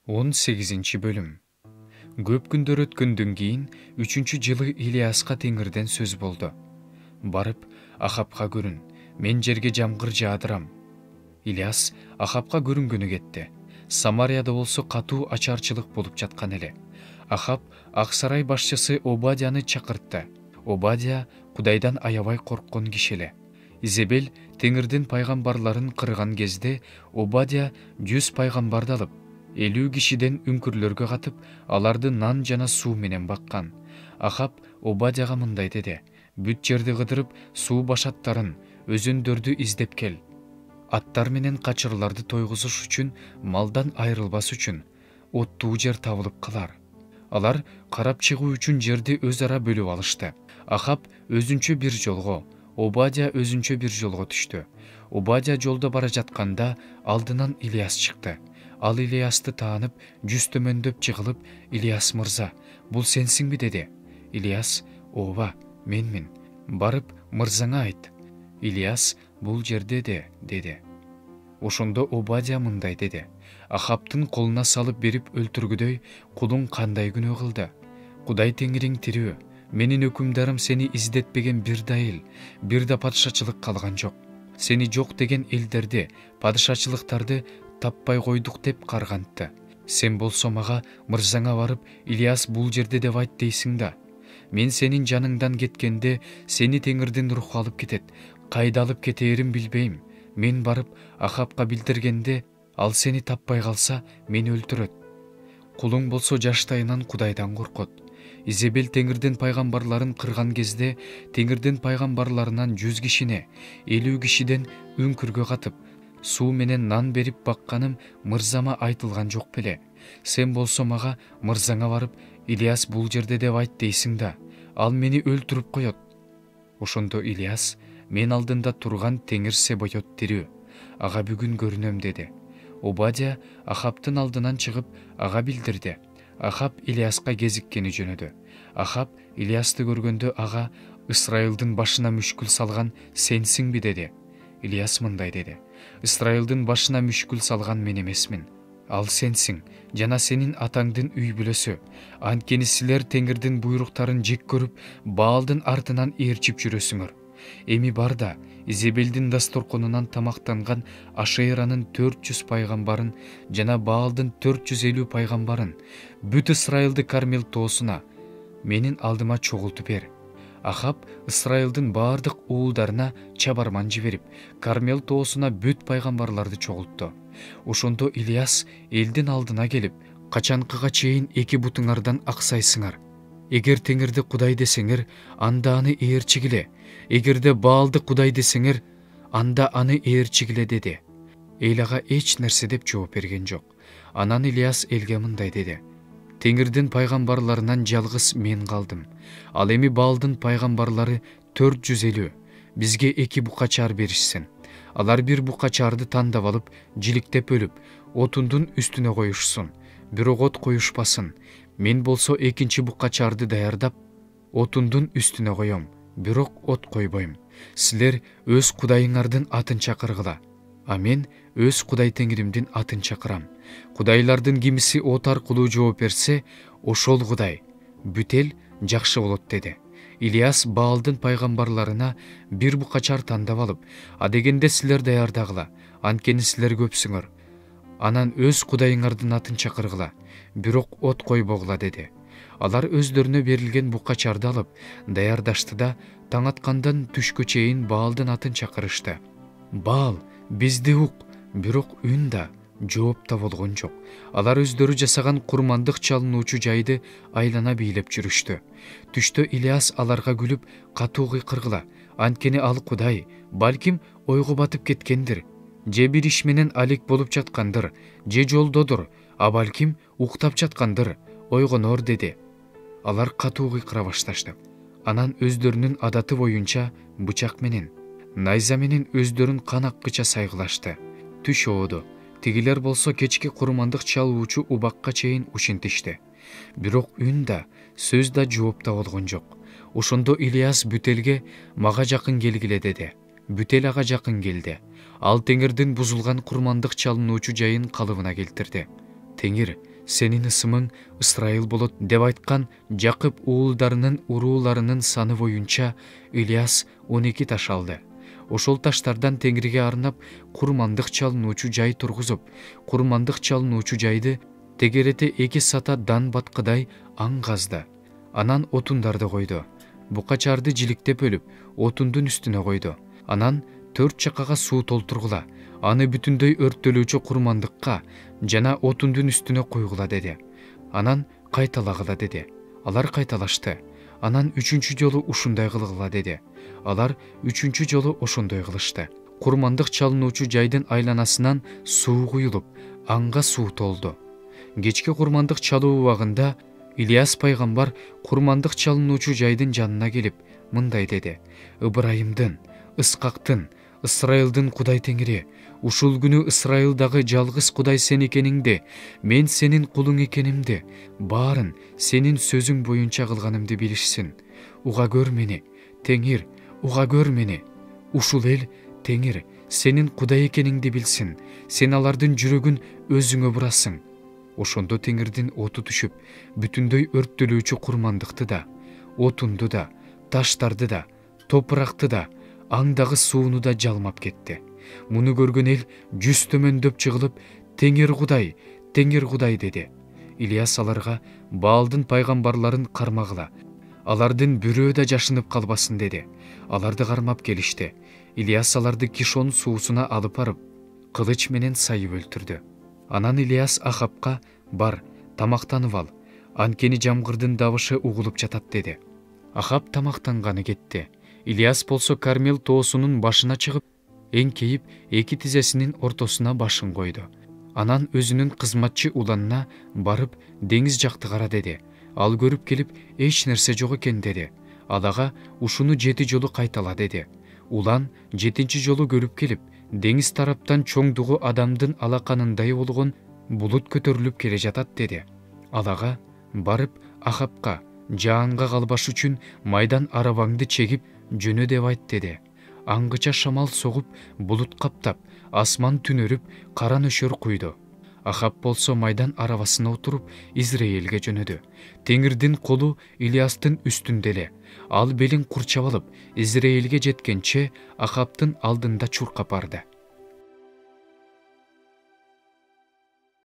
18 бөлүм. Көп күндөр өткөндөн кийин 3-жылы Илияска Теңирден сөз болду. Барып, Ахапка көрүн, мен жерге жамгыр жаадырам. Илияс Ахапка көрүнгөнү кетти. Самарияда болсо катуу ачарчылык болуп жаткан эле. Ахап ак сарай башчысы Обадияны чакыртты. Обадия Кудайдан аябай корккон киши эле. Изебел Теңирдин пайгамбарларын кырган кезде Обадия 100 пайгамбарды алып, 50 кишиден үңкүрлөргө катып, аларды нан жана суу менен баккан. Ахап Обадияга мындай деди: бүт жерди кыдырып, суу башаттарын, өзөндөрдү издеп кел. Аттар менен качырларды тойгузуш үчүн, малдан айрылбас үчүн оттуу жер табылып калар. Алар карап чыгуу үчүн жерди өз ара бөлүп алышты. Ахап өзүнчө бир жолго, Обадия өзүнчө бир жолго түштү. Обадия жолдо бара жатканда алдынан Илияс чыкты. Ал Илиясты таанып, жүз төмөндөп жыгылып: «Илияс мырза, бул сенсиңби?» деди. Илияс: «Ооба, менмин. Барып, мырзаңа айт. Илияс бул жерде деди. Ошондо Обадия мындай деди: «Ахаптын колуна салып берип өлтүргүдөй кулуң кандай күнөө кылды? Кудай Теңириң тирүү. Менин өкүмдарым сени издетпеген бир да эл, бир да падышачылык калган жок. Сени жок деген элдерди, падышачылыктарды таппай койдук деп каргантты. Сен болсо мага, мырзаңа барып, Илияс бул жерде деп айт дейсиң да. Мен сенин жаныңдан кеткенде сени Теңирдин руху алып кетет. Кайда алып кетээрин билбейм. Мен барып Ахапка билдиргенде, ал сени таппай калса, мени өлтүрөт. Кулуң болсо жаштайынан Кудайдан коркот. Изебел Теңирдин пайгамбарларын кырган кезде, Теңирдин пайгамбарларынан 100 кишине, 50 кишиден үңкүргө катып, суу менен нан берип бакканым мырзама айтылган жок беле? Сен болсо мага, мырзаңа барып, Илияс бул жерде деп айт дейсиң да. Ал мени өлтүрүп коет». Ошондо Илияс: «Мен алдында турган Теңир Себойот тирүү. Ага бүгүн көрүнөм» деди. Обадия Ахаптын алдынан чыгып, ага билдирди. Ахап Илияска кезиккени жөнөдү. Ахап Илиясты көргөндө ага: «Исрайылдын башына мүшкүл салган сенсиңби?» деди. Илияс мындай деди: «Исрайылдын башына мүшкүл салган мен эмесмин. Ал сенсиң жана сенин атаңдын үй бүлөсү. Анткени силер Теңирдин буйруктарын жек көрүп, Баалдын артынан ээрчип жүрөсүңөр. Эми бар да, Изебелдин дасторконунан тамактанган Ашеранын 400 пайгамбарын жана Баалдын 450 пайгамбарын бүт Исрайылды Кармел тоосуна, менин алдыма чогултуп бер». Ахап Исрайылдын баардык уулдарына чабарман жиберип, Кармел тоосуна бүт пайгамбарларды чогултту. Ошондо Илияс элдин алдына келип: «Качанкыга чейин эки бутуңардан аксайсыңар? Эгер Теңирди Кудай десеңер, анда аны ээрчигиле. Эгерде Баалды Кудай десеңер, анда аны ээрчигиле» деди. Эл ага эч нерсе деп жооп берген жок. Анан Илияс элге мындай деди: «Теңирдин пайгамбарларынан жалгыз мен калдым. Ал эми Баалдын пайгамбарлары 450. Бизге 2 букачар беришсин. Алар бир букачарды тандап алып, жиликтеп өлүп, отундун үстүнө коюшсун. Бирок от коюшпасын. Мен болсо экинчи букачарды даярдап, отундун үстүнө коем, бирок от койбойм. Силер өз кудайыңардын атын чакыргыла, а мен өз Кудай Теңиримдин атын чакырам. Кудайлардын кимиси от аркылуу жооп берсе, ошол Кудай. Бүт эл жакшы болот» деди. Илияс Баалдын пайгамбарларына бир букачар тандап алып: «А дегенде силер даярдагыла, анткени силер көпсүңөр. Анан өз кудайыңардын атын чакыргыла, бирок от койбогула» деди. Алар өздөрүнө берилген букачарды алып, даярдашты да, таң аткандан түшкө чейин Баалдын атын чакырышты. Баал, бизди ук, бирок үн да, жооп да болгон жок. Алар өздөрү жасаган курмандык чалынуучу жайды айлана бийлеп жүрүштү. Түштө Илияс аларга күлүп, катуу кыйкыргыла, анткени ал Кудай, балким ойго батып кеткендир, же бир иш менен алек болуп жаткандыр, же жолдодур, а балким уктап жаткандыр, ойгонор» деди. Алар катуу кыйкыра башташты. Анан өздөрүнүн адаты боюнча бычак менен, найза менен өздөрүн кан аккыча сайгылашты. Түш ооду. Тигилер болсо кечки курмандык чалуучу убакка чейин ушинтишти. Бирок үн да, сөз да жооп да болгон жок. Ошондо Илияс бүт элге: «Мага жакын келгиле» деди. Бүт эл ага жакын келди. Ал Теңирдин бузулган курмандык чалынуучу жайын калыбына келтирди. Теңир, сенин ысымың Ысрайыл болот деп айткан Жакып уулдарынын урууларынын саны боюнча Ильяс 12 таш алды. Ошол таштардан Теңирге арнап курмандык чалынуучу жай тургузуп, курмандык чалынуучу жайды тегерети 2 сата дан баткыдай аң казды. Анан отундарды койду. Букачарды жиликтеп өлүп, отундун үстүнө койду. Анан 4 чакага суу толтургула, аны бүтүндөй өрттөлүүчү курмандыкка жана отундун үстүнө койгула деди. Анан кайталагыла деди. Алар кайталашты. Анан 3-чү жолу ушундай кылгыла деди. Алар 3-чү жолу ошондой кылышты. Курмандык чалынуучу жайдын айланасынан суу куюлуп, аңга суу толду. Кечки курмандык чалуу убагында Ильяс пайгамбар курмандык чалынуучу жайдын жанына келип, мындай деди: Ыбырайымдын, Ыскактын, Ысрайылдын Кудай Теңири, ушул күнү Ысрайылдагы жалгыз Кудай сен экениңди, мен сенин кулуң экенимди, баарын сенин сөзүң боюнча кылганымды билишсин. Уга көр мени, Теңир, уга көр мени. Ушул эл, Теңир, сенин Кудай экениңди билсин, сен алардын жүрөгүн өзүңө бурасың. Ошондо Теңирдин оту түшүп, бүтүндөй өрттөлүүчү курмандыкты да, отунду да, таштарды да, топуракты да, аңдагы сууну да жалмап кетти. Муну көргөн эл жүз төмөндөп чыгылып, Теңир Кудай деди. Ильяс аларга Баалдын пайгамбарларын кармагыла, алардын бирөө да жашынып калбасын деди. Аларды кармап келишти. Ильяс аларды Кишон суусуна алып барып, кылыч менен сайып өлтүрдү. Анан Ильяс Ахапка: бар, тамактанып ал, анткени жамгырдын дабышы угулуп жатат деди. Ахап тамактанганы кетти. Ильяс болсо Кармел тоосунун башына чыгып, эңкейип, 2 тизесинин ортосуна башын койду. Анан өзүнүн кызматчы уланына барып, деңиз жакты кара деди. Ал көрүп келип, эч нерсе жок экен деди. Ал ага ушуну 7 жолу кайтала деди. Улан 7-чи жолу көрүп келип, деңиз тараптан чоңдугу адамдын алаканындай болгон булут көтөрүлүп келе жатат деди. Ал ага барып Ахапка: жаанга калбаш үчүн майдан арабаңды чегип жөнө деп айт деди. Аңгыча шамал согуп, булут каптап, асман түнөрүп, кара нөшөр куйду. Ахап болсо майдан арабасына отуруп, Израилге жөнөдү. Теңирдин колу Ильястын үстүндө эле. Ал белин курчап алып, Израилге жеткенче Ахаптын алдында чуркап барды.